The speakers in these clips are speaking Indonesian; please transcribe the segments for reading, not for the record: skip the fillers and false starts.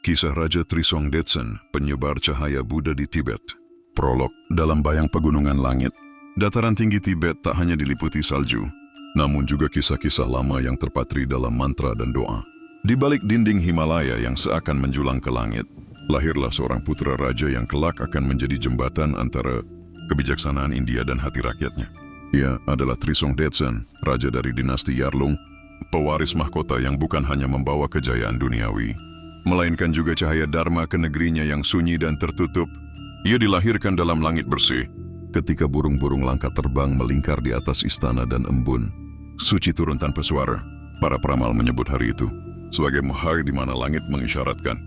Kisah Raja Trisong Detsen, penyebar cahaya Buddha di Tibet. Prolog. Dalam bayang pegunungan langit, dataran tinggi Tibet tak hanya diliputi salju, namun juga kisah-kisah lama yang terpatri dalam mantra dan doa. Di balik dinding Himalaya yang seakan menjulang ke langit, lahirlah seorang putra raja yang kelak akan menjadi jembatan antara kebijaksanaan India dan hati rakyatnya. Ia adalah Trisong Detsen, raja dari dinasti Yarlung, pewaris mahkota yang bukan hanya membawa kejayaan duniawi, melainkan juga cahaya Dharma ke negerinya yang sunyi dan tertutup. Ia dilahirkan dalam langit bersih. Ketika burung-burung langka terbang melingkar di atas istana dan embun suci turun tanpa suara, para peramal menyebut hari itu sebagai hari di mana langit mengisyaratkan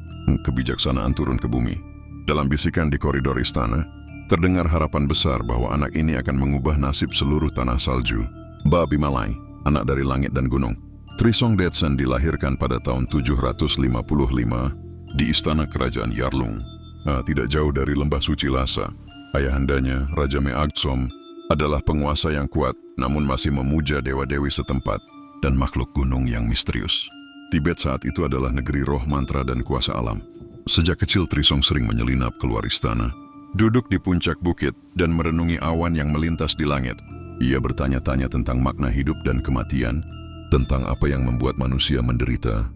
kebijaksanaan turun ke bumi. Dalam bisikan di koridor istana, terdengar harapan besar bahwa anak ini akan mengubah nasib seluruh tanah salju. Babimalai, anak dari langit dan gunung. Trisong Detsen dilahirkan pada tahun 755 di istana kerajaan Yarlung, tidak jauh dari lembah suci Lhasa. Ayahandanya, Raja Meagtsom, adalah penguasa yang kuat, namun masih memuja dewa-dewi setempat dan makhluk gunung yang misterius. Tibet saat itu adalah negeri roh, mantra, dan kuasa alam. Sejak kecil Trisong sering menyelinap keluar istana, duduk di puncak bukit dan merenungi awan yang melintas di langit. Ia bertanya-tanya tentang makna hidup dan kematian, tentang apa yang membuat manusia menderita,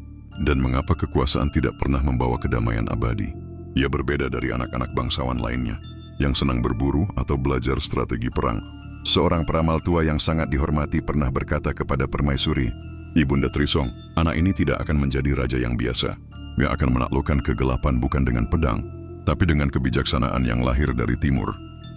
dan mengapa kekuasaan tidak pernah membawa kedamaian abadi. Ia berbeda dari anak-anak bangsawan lainnya, yang senang berburu atau belajar strategi perang. Seorang peramal tua yang sangat dihormati pernah berkata kepada Permaisuri, "Ibunda Trisong, anak ini tidak akan menjadi raja yang biasa. Ia akan menaklukkan kegelapan bukan dengan pedang, tapi dengan kebijaksanaan yang lahir dari timur."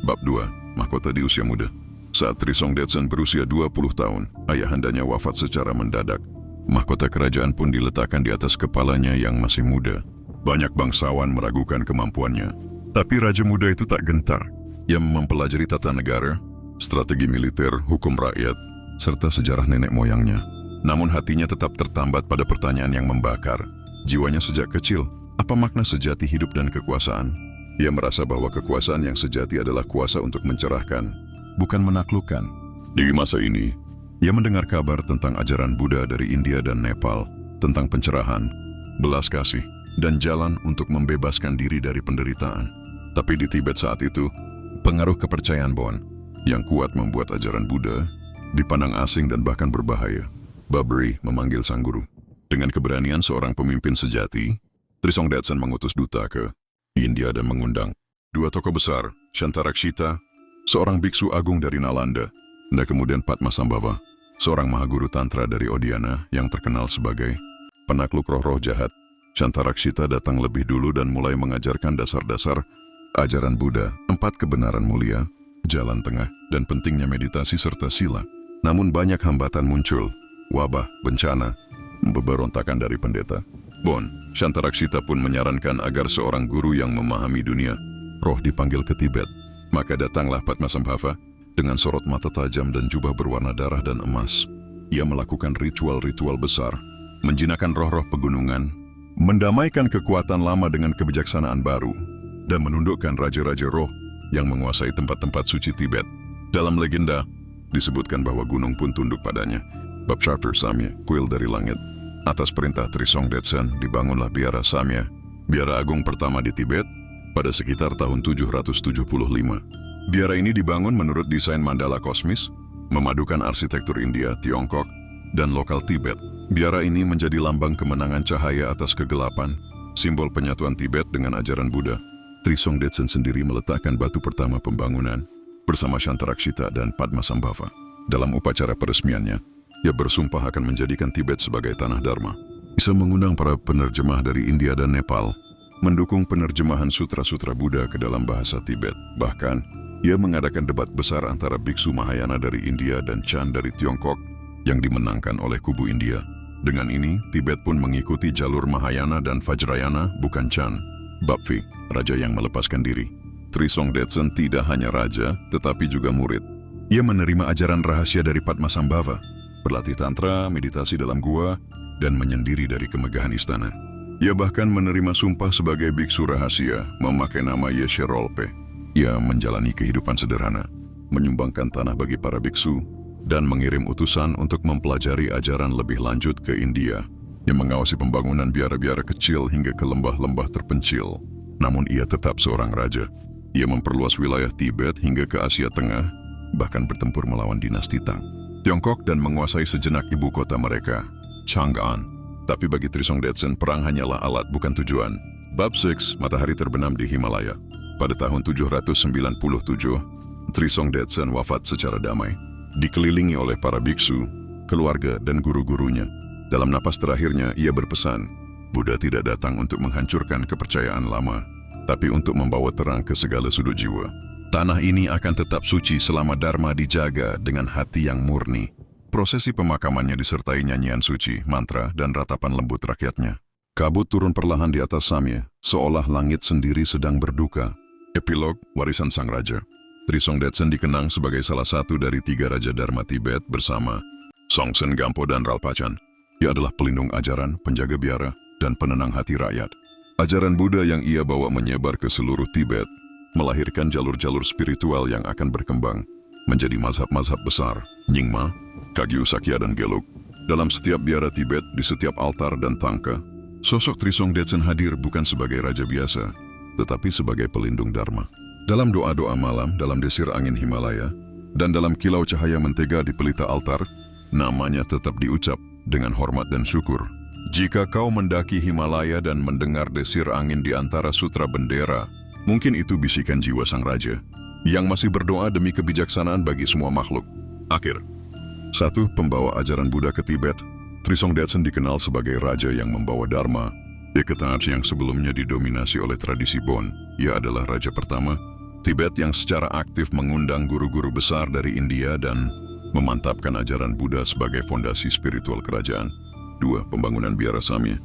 Bab 2. Mahkota di usia muda. Saat Trisong Detsen berusia 20 tahun, ayahandanya wafat secara mendadak. Mahkota kerajaan pun diletakkan di atas kepalanya yang masih muda. Banyak bangsawan meragukan kemampuannya, tapi raja muda itu tak gentar. Ia mempelajari tata negara, strategi militer, hukum rakyat, serta sejarah nenek moyangnya. Namun hatinya tetap tertambat pada pertanyaan yang membakar. Jiwanya sejak kecil, apa makna sejati hidup dan kekuasaan? Ia merasa bahwa kekuasaan yang sejati adalah kuasa untuk mencerahkan, bukan menaklukkan. Di masa ini, ia mendengar kabar tentang ajaran Buddha dari India dan Nepal, tentang pencerahan, belas kasih, dan jalan untuk membebaskan diri dari penderitaan. Tapi di Tibet saat itu, pengaruh kepercayaan Bon yang kuat membuat ajaran Buddha dipandang asing dan bahkan berbahaya. Babri memanggil sang guru. Dengan keberanian seorang pemimpin sejati, Trisong Detsen mengutus duta ke India dan mengundang dua tokoh besar, Shantarakshita, seorang biksu agung dari Nalanda, dan kemudian Padmasambhava, seorang mahaguru tantra dari Odiana yang terkenal sebagai penakluk roh-roh jahat. Shantarakshita datang lebih dulu dan mulai mengajarkan dasar-dasar ajaran Buddha, 4 kebenaran mulia, jalan tengah, dan pentingnya meditasi serta sila. Namun banyak hambatan muncul, wabah, bencana, beberontakan dari pendeta. Bon, Shantarakshita pun menyarankan agar seorang guru yang memahami dunia roh dipanggil ke Tibet. Maka datanglah Padmasambhava dengan sorot mata tajam dan jubah berwarna darah dan emas. Ia melakukan ritual-ritual besar, menjinakkan roh-roh pegunungan, mendamaikan kekuatan lama dengan kebijaksanaan baru, dan menundukkan raja-raja roh yang menguasai tempat-tempat suci Tibet. Dalam legenda, disebutkan bahwa gunung pun tunduk padanya. Bab Charter Samya, kuil dari langit. Atas perintah Trisong Detsen dibangunlah biara Samya, biara agung pertama di Tibet, pada sekitar tahun 775. Biara ini dibangun menurut desain mandala kosmis, memadukan arsitektur India, Tiongkok, dan lokal Tibet. Biara ini menjadi lambang kemenangan cahaya atas kegelapan, simbol penyatuan Tibet dengan ajaran Buddha. Trisong Detsen sendiri meletakkan batu pertama pembangunan bersama Shantarakshita dan Padmasambhava. Dalam upacara peresmiannya, ia bersumpah akan menjadikan Tibet sebagai tanah Dharma. Bisa mengundang para penerjemah dari India dan Nepal, mendukung penerjemahan sutra-sutra Buddha ke dalam bahasa Tibet. Bahkan, ia mengadakan debat besar antara biksu Mahayana dari India dan Chan dari Tiongkok yang dimenangkan oleh kubu India. Dengan ini, Tibet pun mengikuti jalur Mahayana dan Vajrayana, bukan Chan. Babfi, raja yang melepaskan diri. Trisong Detsen tidak hanya raja, tetapi juga murid. Ia menerima ajaran rahasia dari Padmasambhava, berlatih tantra, meditasi dalam gua, dan menyendiri dari kemegahan istana. Ia bahkan menerima sumpah sebagai biksu rahasia, memakai nama Yeshe Rolpe. Ia menjalani kehidupan sederhana, menyumbangkan tanah bagi para biksu, dan mengirim utusan untuk mempelajari ajaran lebih lanjut ke India. yang mengawasi pembangunan biara-biara kecil hingga ke lembah-lembah terpencil. Namun ia tetap seorang raja. Ia memperluas wilayah Tibet hingga ke Asia Tengah, bahkan bertempur melawan dinasti Tang, Tiongkok dan menguasai sejenak ibu kota mereka, Chang'an. Tapi bagi Trisong Detsen, perang hanyalah alat bukan tujuan. Bab 6, matahari terbenam di Himalaya. Pada tahun 797, Trisong Detsen wafat secara damai, dikelilingi oleh para biksu, keluarga, dan guru-gurunya. Dalam napas terakhirnya, ia berpesan, Buddha tidak datang untuk menghancurkan kepercayaan lama, tapi untuk membawa terang ke segala sudut jiwa. Tanah ini akan tetap suci selama Dharma dijaga dengan hati yang murni. Prosesi pemakamannya disertai nyanyian suci, mantra, dan ratapan lembut rakyatnya. Kabut turun perlahan di atas Samye, seolah langit sendiri sedang berduka. Epilog, warisan sang raja. Trisong Detsen dikenang sebagai salah satu dari 3 raja Dharma Tibet bersama Songtsen Gampo dan Ralpachan. Ia adalah pelindung ajaran, penjaga biara, dan penenang hati rakyat. Ajaran Buddha yang ia bawa menyebar ke seluruh Tibet, melahirkan jalur-jalur spiritual yang akan berkembang menjadi mazhab-mazhab besar, Nyingma, Kagyu, Sakya, dan Gelug. Dalam setiap biara Tibet, di setiap altar dan tangka, sosok Trisong Detsen hadir bukan sebagai raja biasa, tetapi sebagai pelindung Dharma. Dalam doa-doa malam, dalam desir angin Himalaya, dan dalam kilau cahaya mentega di pelita altar, namanya tetap diucap dengan hormat dan syukur. Jika kau mendaki Himalaya dan mendengar desir angin di antara sutra bendera, mungkin itu bisikan jiwa sang raja, yang masih berdoa demi kebijaksanaan bagi semua makhluk. Akhir. 1. Pembawa ajaran Buddha ke Tibet. Trisong Detsen dikenal sebagai raja yang membawa Dharma. Eketach yang sebelumnya didominasi oleh tradisi Bon. Ia adalah raja pertama Tibet yang secara aktif mengundang guru-guru besar dari India dan memantapkan ajaran Buddha sebagai fondasi spiritual kerajaan. 2. Pembangunan biara Samye.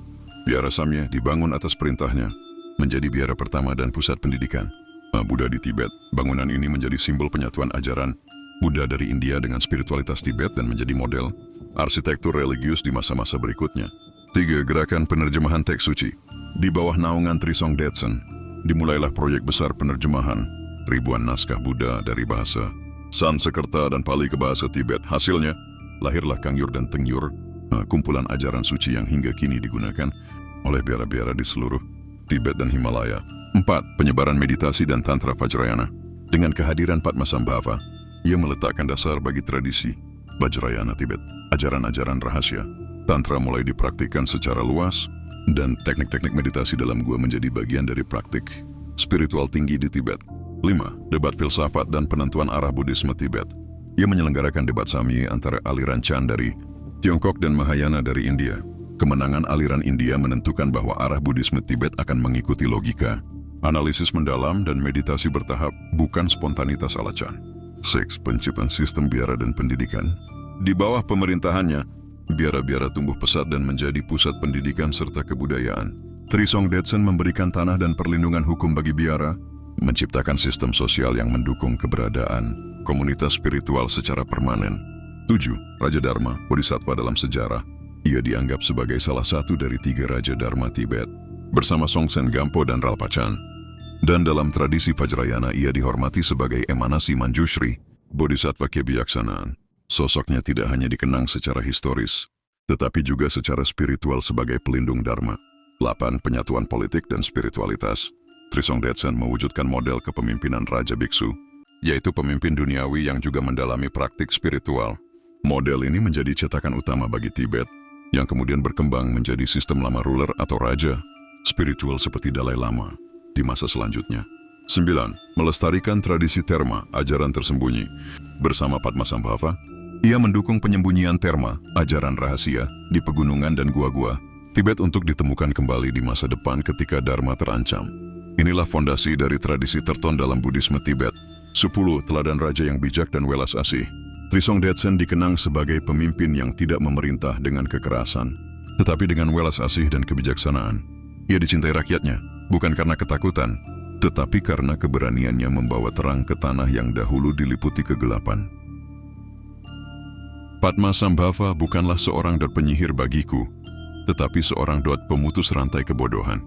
Biara Samye dibangun atas perintahnya, menjadi biara pertama dan pusat pendidikan Buddha di Tibet. Bangunan ini menjadi simbol penyatuan ajaran Buddha dari India dengan spiritualitas Tibet dan menjadi model arsitektur religius di masa-masa berikutnya. 3. Gerakan penerjemahan teks suci. Di bawah naungan Trisong Detsen, dimulailah proyek besar penerjemahan ribuan naskah Buddha dari bahasa Sanskerta dan Pali ke bahasa Tibet. Hasilnya, lahirlah Kangyur dan Tengyur, kumpulan ajaran suci yang hingga kini digunakan oleh biara-biara di seluruh Tibet dan Himalaya. 4. Penyebaran meditasi dan Tantra Vajrayana. Dengan kehadiran Padmasambhava, ia meletakkan dasar bagi tradisi Vajrayana Tibet. Ajaran-ajaran rahasia Tantra mulai dipraktikkan secara luas, dan teknik-teknik meditasi dalam gua menjadi bagian dari praktik spiritual tinggi di Tibet. 5. Debat filsafat dan penentuan arah Buddhisme Tibet. Ia menyelenggarakan debat Samye antara aliran Chan dari Tiongkok dan Mahayana dari India. Kemenangan aliran India menentukan bahwa arah Buddhisme Tibet akan mengikuti logika, analisis mendalam, dan meditasi bertahap, bukan spontanitas ala Chan. 6. Penciptaan sistem biara dan pendidikan. Di bawah pemerintahannya, biara-biara tumbuh pesat dan menjadi pusat pendidikan serta kebudayaan. Trisong Detsen memberikan tanah dan perlindungan hukum bagi biara, menciptakan sistem sosial yang mendukung keberadaan komunitas spiritual secara permanen. 7. Raja Dharma, Bodhisattva dalam sejarah. Ia dianggap sebagai salah satu dari 3 Raja Dharma Tibet, bersama Songtsen Gampo dan Ralpachan. Dan dalam tradisi Vajrayana, ia dihormati sebagai emanasi Manjushri, Bodhisattva kebijaksanaan. Sosoknya tidak hanya dikenang secara historis, tetapi juga secara spiritual sebagai pelindung Dharma. 8. Penyatuan politik dan spiritualitas. Trisong Detsen mewujudkan model kepemimpinan Raja Biksu, yaitu pemimpin duniawi yang juga mendalami praktik spiritual. Model ini menjadi cetakan utama bagi Tibet, yang kemudian berkembang menjadi sistem lama ruler atau raja spiritual seperti Dalai Lama di masa selanjutnya. 9. Melestarikan tradisi Terma, ajaran tersembunyi. Bersama Padmasambhava, ia mendukung penyembunyian Terma, ajaran rahasia, di pegunungan dan gua-gua Tibet untuk ditemukan kembali di masa depan ketika Dharma terancam. Inilah fondasi dari tradisi terton dalam Buddhisme Tibet. 10. Teladan raja yang bijak dan welas asih. Trisong Detsen dikenang sebagai pemimpin yang tidak memerintah dengan kekerasan, tetapi dengan welas asih dan kebijaksanaan. Ia dicintai rakyatnya, bukan karena ketakutan, tetapi karena keberaniannya membawa terang ke tanah yang dahulu diliputi kegelapan. Padmasambhava bukanlah seorang dot penyihir bagiku, tetapi seorang dot pemutus rantai kebodohan.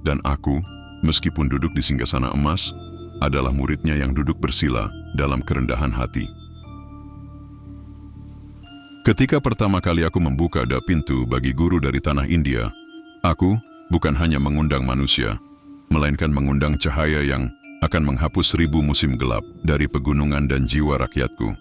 Dan aku, meskipun duduk di singgasana emas, adalah muridnya yang duduk bersila dalam kerendahan hati. Ketika pertama kali aku membuka pintu bagi guru dari tanah India, aku bukan hanya mengundang manusia, melainkan mengundang cahaya yang akan menghapus 1000 musim gelap dari pegunungan dan jiwa rakyatku.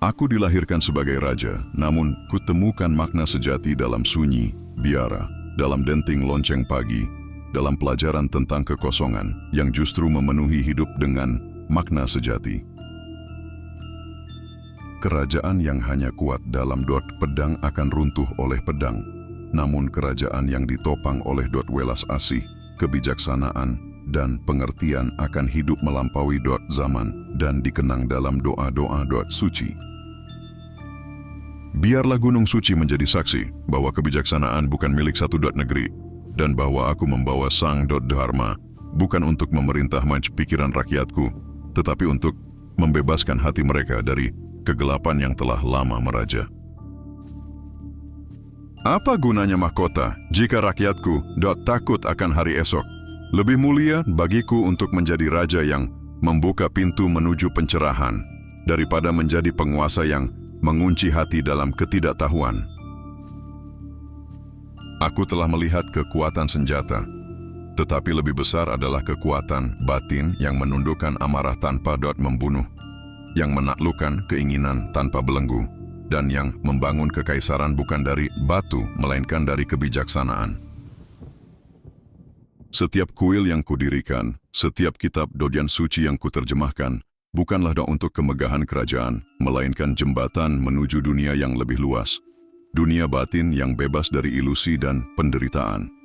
Aku dilahirkan sebagai raja, namun kutemukan makna sejati dalam sunyi, biara, dalam denting lonceng pagi, dalam pelajaran tentang kekosongan yang justru memenuhi hidup dengan makna sejati. Kerajaan yang hanya kuat dalam pedang akan runtuh oleh pedang, namun kerajaan yang ditopang oleh welas asih, kebijaksanaan, dan pengertian akan hidup melampaui zaman dan dikenang dalam doa-doa suci. Biarlah gunung suci menjadi saksi bahwa kebijaksanaan bukan milik satu negeri, dan bahwa aku membawa sang dharma bukan untuk memerintah pikiran rakyatku, tetapi untuk membebaskan hati mereka dari kegelapan yang telah lama meraja. Apa gunanya mahkota jika rakyatku takut akan hari esok? Lebih mulia bagiku untuk menjadi raja yang membuka pintu menuju pencerahan daripada menjadi penguasa yang mengunci hati dalam ketidaktahuan. Aku telah melihat kekuatan senjata, tetapi lebih besar adalah kekuatan batin yang menundukkan amarah tanpa membunuh, yang menaklukkan keinginan tanpa belenggu, dan yang membangun kekaisaran bukan dari batu, melainkan dari kebijaksanaan. Setiap kuil yang kudirikan, setiap kitab suci yang kuterjemahkan, bukanlah untuk kemegahan kerajaan, melainkan jembatan menuju dunia yang lebih luas, dunia batin yang bebas dari ilusi dan penderitaan.